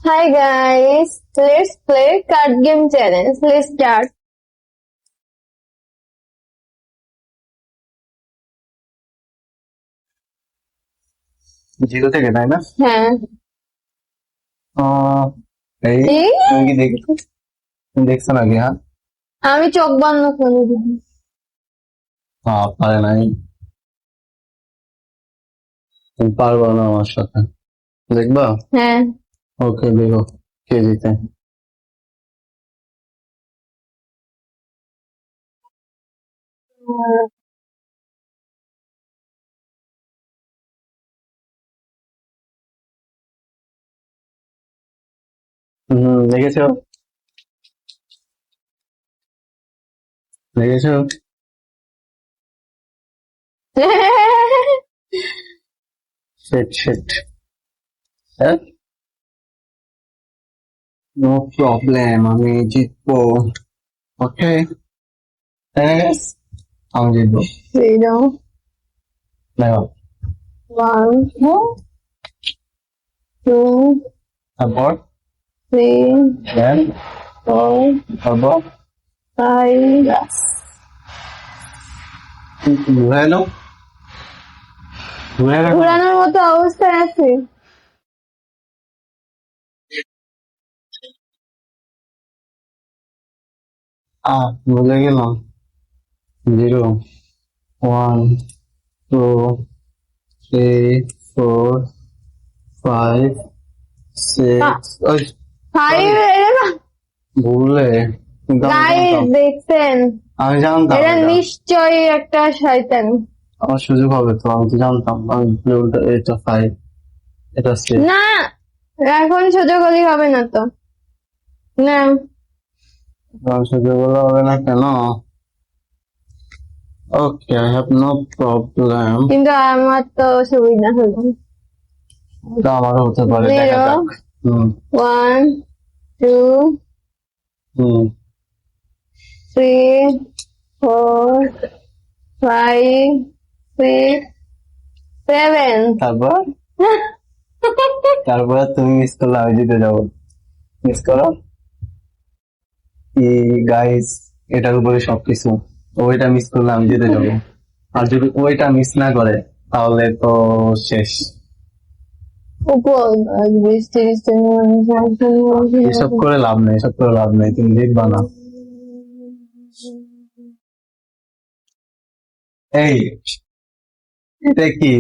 Hi guys, let's play card game challenge. Let's start. Zero থেকে তাই না? হ্যাঁ এই কি? তুমি কি দেখছো নাকি? হ্যাঁ, আমি চোখ বন্ধ করে দিব। পারে নাই, তুমি পারবো না আমার সাথে। দেখবা? হ্যাঁ ওকে, দেখো কে জিতে। দেখেছো? দেখেছো? Set set. হ্যাঁ, নো প্রবলেম, আমি জিতবো। ওকে, আমি জিতবো। 0, দেখো 1, 2, তারপর 3, দেন 4, তারপর 5, ঘুরে এলো, ঘুরে এলো। ঘোরানোর মতো অবস্থায় আছে। ভুলে গেলাম। 0, 1, 2, 3, 4, 5, 6, ওই 5 ভুলে, কিন্তু গাইস দেখছেন, আমি জানতাম এটা এটা। নিশ্চয়ই একটা শয়তান। আমার সুযোগ হবে তো, আমি তো জানতাম। আমি ভুলে এটা 5, এটা 6। না, এখন সুযোগ হলে হবে না তো। না, আমার সুযোগ হলে হবে না কেন? ওকে, আই হ্যাভ নো প্রবলেম। কিন্তু আমার তো সুবিধা হলো। এটা আমারও হতে পারে, দেখা 0, যাক। 1, 2, হুম 3, 4, 5, 6, 7. তারপর তারপর তুমি মিস করলে আমি জিতে যাবো। মিস করো কি গাইস, এটার উপরে সবকিছু। ওইটা মিস করলে আমি জিতে যাবো, আর যদি ওইটা মিস না করে তাহলে তো শেষ। এসব করে লাভ নেই, এসব করে লাভ নেই, তুমি জিতবা না। এই, এটা কি?